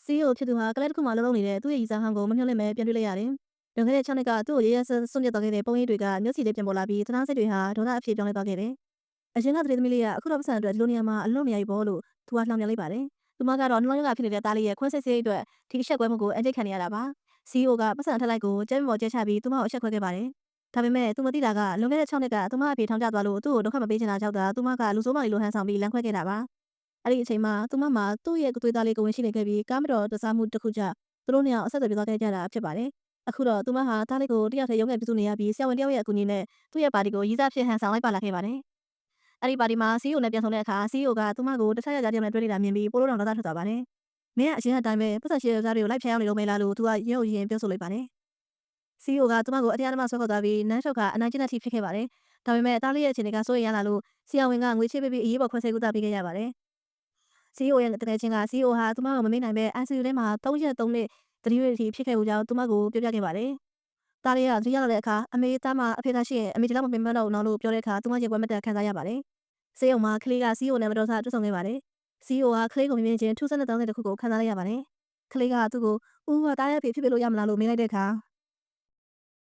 CEO ဖြစ်သူဟာကလပ်တစ်ခုမှလုံးလုံးနေတဲ့သူ့ရဲ့ရည်စားဟောင်းကိုမမျှော်လင့်ပဲပြန်တွေ့လိုက်ရတယ်။လွန်ခဲ့တဲ့6နှစ်ကသူ့ကိုရေးရစွန့်ပြတ်သွားခဲ့တဲ့ပုံရိပ်တွေကမျက်စိလေးပြန်ပေါ်လာပြီးသနာစိတ်တွေဟာဒေါသအဖြစ်ပြောင်းလဲသွားခဲ့တယ်။အရင်ကတည်းသမီးလေးကအခုတော့ပတ်စံအတွက်ဒီလိုနေရာမှာအလုံးမရပြီပေါ့လို့သူကလှောင်ပြန်လိုက်ပါတယ်။သူမကတော့နှလုံးရောဂါဖြစ်နေတဲ့သားလေးရဲ့ခွဲစိတ်ဆေးအတွက်ဒီအချက်ကွဲမှုကိုအန်တိတ်ခံနေရတာပါ။ CEO ကပတ်စံထက်လိုက်ကိုကျဲပေါ်ကျဲချပြီးသူမကိုအချက်ခွဲခဲ့ပါတယ်။ဒါပေမဲ့သူမသိတာကလွန်ခဲ့တဲ့6နှစ်ကသူမအဖေထောင်ကျသွားလို့သူ့ကိုဒုက္ခမပေးချင်တာကြောင့်သာသူမကလူဆိုးမလေးလိုဟန်ဆောင်ပြီးလမ်းခွဲခဲ့တာပါ။အဲ့ဒီအချိန်မှာသူမမှာသူ့ရဲ့သွေးသားလေးကိုဝင်ရှိနေခဲ့ပြီးကားမတော်တစားမှုတစ်ခုကြောင့်သူတို့နှစ်ယောက်အဆက်အသွယ်ပြသွားခဲ့ကြတာဖြစ်ပါတယ်။အခုတော့သူမဟာသားလေးကိုတယောက်တည်းရုံးခဲ့ပြုစုနေရပြီးဆရာဝန်တယောက်ရဲ့အကူအညီနဲ့သူ့ရဲ့ပါတီကိုရည်စားဖြစ်ဟန်ဆောင်လိုက်ပါလာခဲ့ပါတယ်။အဲ့ဒီပါတီမှာ CEO နဲ့ပြန်ဆုံတဲ့အခါ CEO ကသူမကိုတခြားယောက်ျားတယောက်နဲ့တွေ့နေတာမြင်ပြီးပိုလို့တောင်ဒေါသထွက်သွားပါတယ်။မင်းကအရင်ကအတိုင်းပဲပတ်စံရှိတဲ့ယောက်ျားတွေကိုလိုက်ဖျံရောက်နေလို့မလားလို့သူကရုံရင်ပြောဆိုလိုက်ပါတယ်။ CEO ကသူမကိုအတရားဓမ္မဆွဲခေါ်သွားပြီးနန်းရှုပ်ကအနိုင်ကျင့်တဲ့အထိဖြစ်ခဲ့ပါတယ်။ဒါပေမဲ့သားလေးရဲ့အခြေအနေကစိုးရိမ်ရလာလို့ဆရာဝန်ကငွေချေးပေးပြီးအရေးပေါ်ခွဲစိတ်ကုသပေးခဲ့ရပါတယ်။ CEO ရဲ့တကယ်ချင်းက CEO ဟာသူမကိုမမေ့နိုင်ပဲ ICU ထဲမှာ3ရက်3နှစ်သတိရအထိဖြစ်ခဲ့ဘူးကြောင်းသူမကိုပြောပြခဲ့ပါတယ်။သားလေးကသတိရလာတဲ့အခါအမေသားမအဖေသားရှိရင်အမေဒီလောက်မပင်ပန်းတော့ဘူးနော်လို့ပြောတဲ့အခါသူမရဲ့ပွဲမတက်ခံစားရပါတယ်။ဆေးရုံမှာကလေးက CEO နဲ့မတော်တဆတွေ့ဆုံခဲ့ပါတယ်။ CEO ကကလေးကိုမြင်မြင်ချင်းထူးဆန်းတဲ့တောင်းတဲ့တစ်ခုကိုခံစားလိုက်ရပါတယ်။ကလေးကသူ့ကိုဦးကတားရဲ့အဖေဖြစ်လို့ရမလားလို့မေးလိုက်တဲ့အခါ